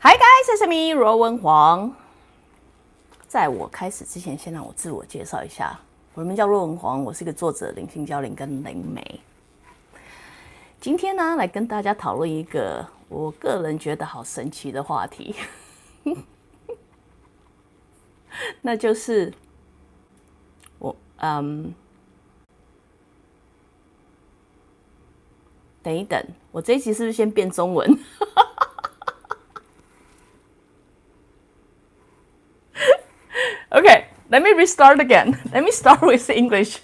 Hi guys, it's me, Ruowen Huang。在我开始之前，先让我自我介绍一下。我的名叫Ruowen Huang，我是一个作者、灵性教练跟灵媒。今天呢，来跟大家讨论一个我个人觉得好神奇的话题，那就是等一等，我这一集是不是先变中文？Okay, let me restart again. Let me start with English.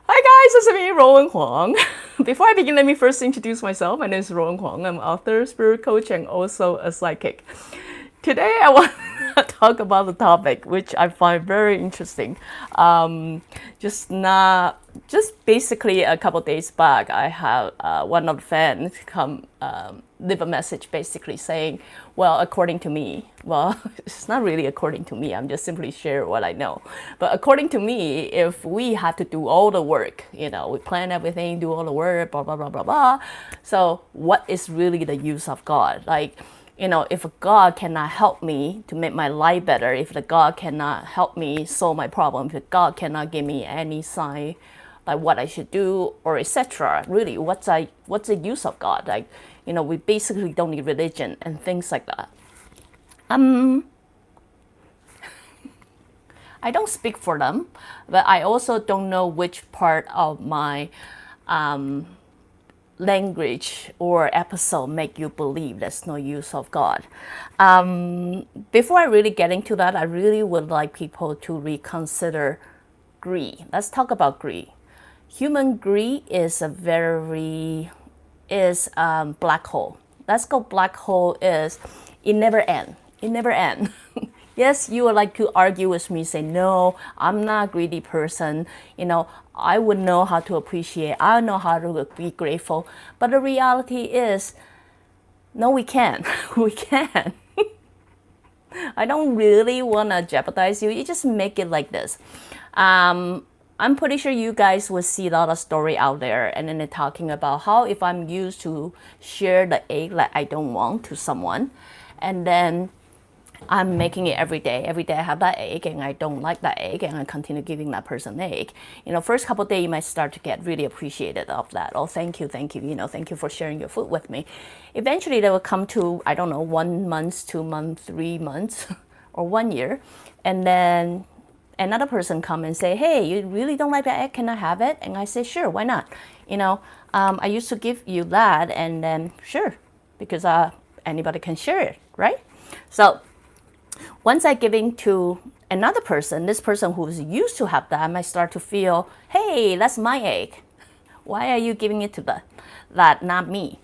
Hi guys, it's me, Ruowen Huang. Before I begin, let me first introduce myself. My name is Ruowen Huang. I'm an author, spirit coach, and also a psychic. Today, I want to talk about the topic, which I find very interesting. Just basically a couple days back, I have one of the fans come leave a message basically saying, well, according to me, well, it's not really according to me, I'm just simply share what I know. But according to me, if we had to do all the work, we plan everything, do all the work, blah, blah, blah, blah, blah. So what is really the use of God? If a God cannot help me to make my life better, if the God cannot help me solve my problem, if the God cannot give me any sign like what I should do or etc. Really, what's the use of God? We basically don't need religion and things like that. I don't speak for them, but I also don't know which part of my language or episode make you believe there's no use of God. Before I really get into that, I really would like people to reconsider greed. Let's talk about greed. Human greed is black hole. Let's go black hole is it never end. It never end. Yes, you would like to argue with me, say, no, I'm not a greedy person. I would know how to appreciate. I know how to be grateful. But the reality is, no, we can't. We can't. I don't really want to jeopardize you. You just make it like this. I'm pretty sure you guys will see a lot of story out there, and then they're talking about how if I'm used to share the egg that I don't want to someone, and then I'm making it every day. Every day I have that egg and I don't like that egg and I continue giving that person egg. First couple of days you might start to get really appreciated of that. Oh, thank you. Thank you for sharing your food with me. Eventually they will come to, 1 month, 2 months, 3 months, or 1 year. And then another person come and say, hey, you really don't like that egg? Can I have it? And I say, sure, why not? I used to give you that and then sure, because anybody can share it, right? So once I giving to another person, this person who's used to have that might start to feel, hey, that's my egg. Why are you giving it to that, not me?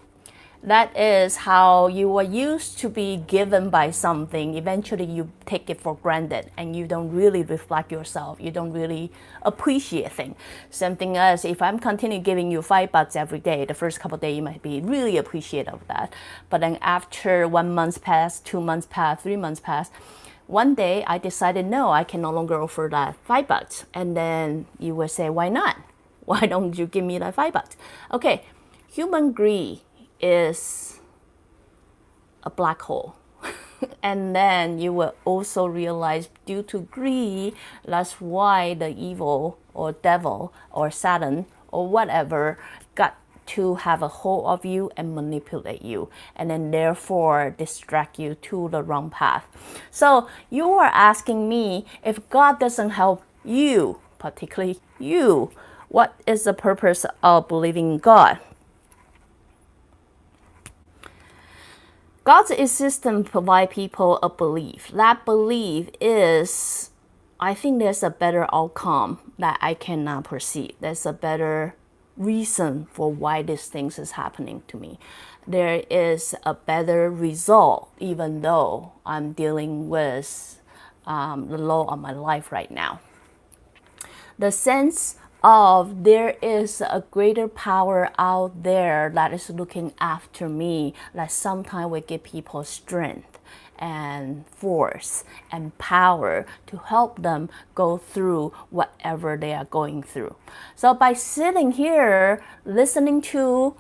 That is how you were used to be given by something. Eventually you take it for granted and you don't really reflect yourself. You don't really appreciate things. Same thing as if I'm continue giving you $5 every day, the first couple of days you might be really appreciative of that. But then after 1 month pass, 2 months pass, 3 months pass, one day I decided, no, I can no longer offer that $5. And then you will say, why not? Why don't you give me that $5? Okay, human greed is a black hole. And then you will also realize due to greed, that's why the evil or devil or Satan or whatever got to have a hold of you and manipulate you, and then therefore distract you to the wrong path. So you are asking me, if God doesn't help you, particularly you, what is the purpose of believing in God? God's existence provides people a belief. That belief is, I think there's a better outcome that I cannot perceive. There's a better reason for why these things is happening to me. There is a better result, even though I'm dealing with the law of my life right now. The sense of there is a greater power out there that is looking after me, that sometimes will give people strength and force and power to help them go through whatever they are going through. So by sitting here listening to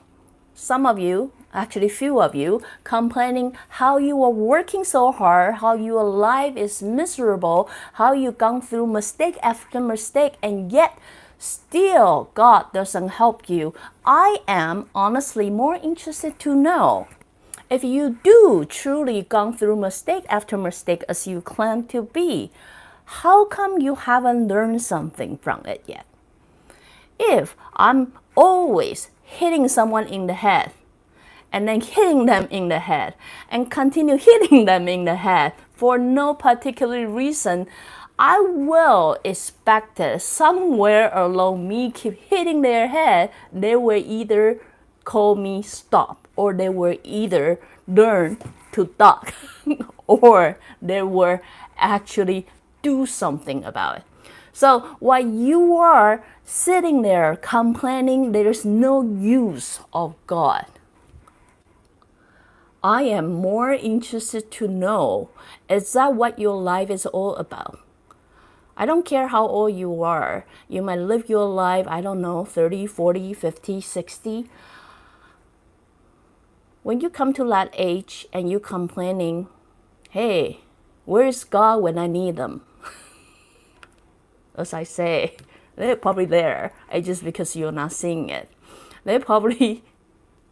some of you, actually few of you, complaining how you are working so hard, how your life is miserable, how you've gone through mistake after mistake, and yet still God doesn't help you. I am honestly more interested to know, if you do truly gone through mistake after mistake as you claim to be, how come you haven't learned something from it yet? If I'm always hitting someone in the head, and then hitting them in the head, and continue hitting them in the head for no particular reason, I will expect that somewhere along me keep hitting their head, they will either call me stop, or they will either learn to duck, or they will actually do something about it. So while you are sitting there complaining there's no use of God, I am more interested to know, is that what your life is all about? I don't care how old you are. You might live your life, I don't know, 30, 40, 50, 60. When you come to that age and you complaining, hey, where's God when I need them? As I say, they're probably there. It's just because you're not seeing it. They're probably,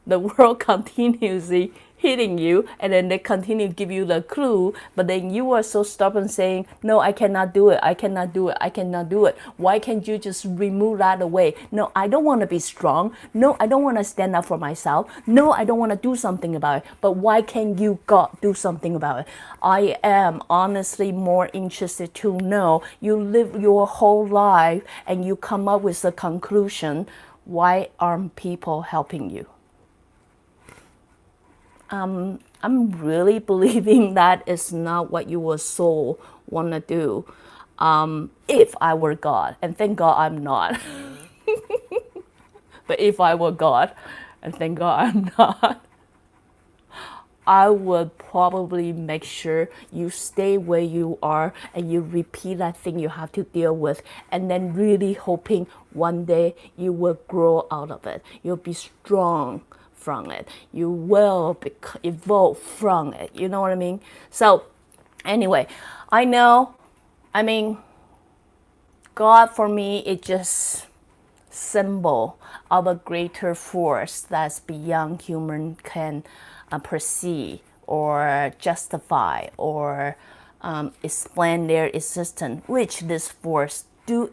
the world continuously hitting you, and then they continue to give you the clue, but then you are so stubborn saying, no, I cannot do it, I cannot do it, I cannot do it. Why can't you just remove that away? No, I don't want to be strong. No, I don't want to stand up for myself. No, I don't want to do something about it. But why can't you, God, do something about it? I am honestly more interested to know, you live your whole life and you come up with a conclusion, why aren't people helping you? I'm really believing that is not what your soul want to do. If I were God, and thank God I'm not. But if I were God, and thank God I'm not, I would probably make sure you stay where you are and you repeat that thing you have to deal with, and then really hoping one day you will grow out of it. You'll be strong from it. You will evolve from it. You know what I mean? So anyway, I know, God for me, it just symbol of a greater force that's beyond human can perceive or justify or explain their existence, which this force do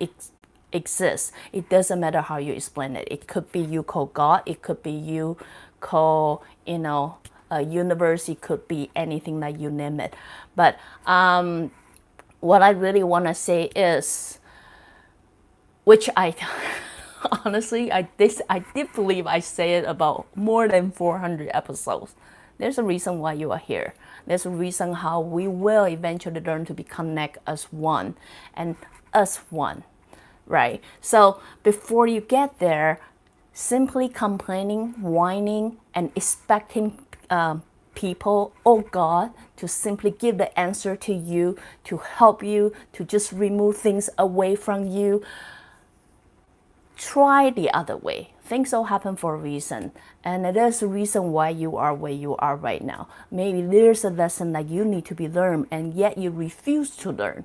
exist. It doesn't matter how you explain it. It could be you call God, it could be you call, a universe, it could be anything that you name it. But what I really want to say is, which I honestly, I did believe I say it about more than 400 episodes. There's a reason why you are here. There's a reason how we will eventually learn to be connect as one and as one, right? So before you get there, simply complaining, whining, and expecting people, oh God, to simply give the answer to you, to help you, to just remove things away from you. Try the other way. Things all happen for a reason, and there's a reason why you are where you are right now. Maybe there's a lesson that you need to be learned, and yet you refuse to learn,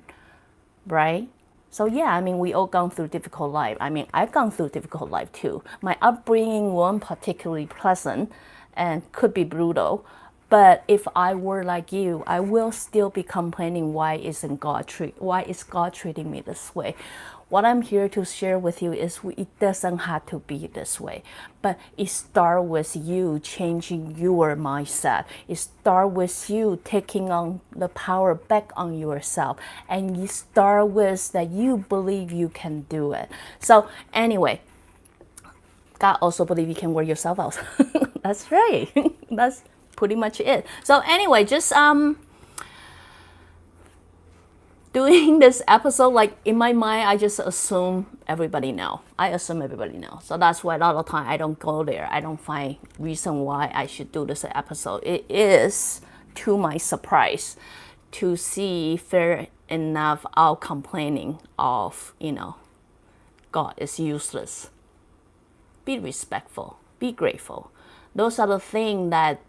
right? So yeah, we all gone through difficult life. I've gone through difficult life too. My upbringing wasn't particularly pleasant and could be brutal. But if I were like you, I will still be complaining, why is God treating me this way? What I'm here to share with you is it doesn't have to be this way. But it starts with you changing your mindset. It starts with you taking on the power back on yourself. And you start with that you believe you can do it. So anyway, God also believe you can work yourself out. That's right. That's pretty much it. So anyway, just doing this episode, like in my mind, I just assume everybody know. I assume everybody know. So that's why a lot of time I don't go there. I don't find reason why I should do this episode. It is, to my surprise, to see fair enough out complaining of, God is useless. Be respectful. Be grateful. those are the things that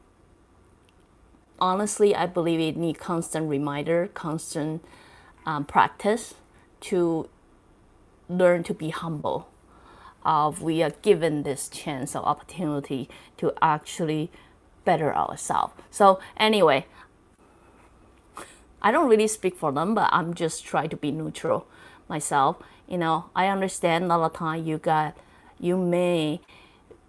honestly I believe it need constant reminder, constant practice to learn to be humble. We are given this chance or opportunity to actually better ourselves. So anyway, I don't really speak for them, but I'm just trying to be neutral myself. I understand a lot of time you may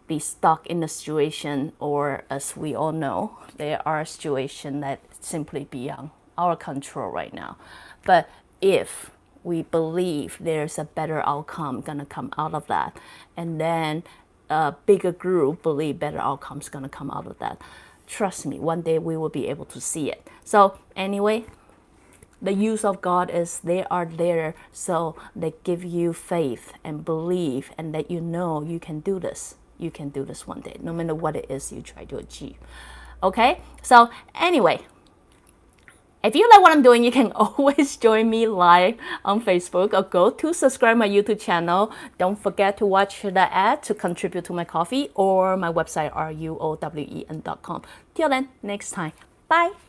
be stuck in a situation, or as we all know, there are situations that simply beyond our control right now. But if we believe there's a better outcome gonna come out of that, and then a bigger group believe better outcomes gonna come out of that, trust me, one day we will be able to see it. So anyway, the use of God is they are there, so they give you faith and belief, and that you can do this. You can do this one day, no matter what it is you try to achieve. Okay? So anyway, if you like what I'm doing, you can always join me live on Facebook or go to subscribe my YouTube channel. Don't forget to watch the ad to contribute to my coffee or my website, ruowen.com. Till then, next time. Bye.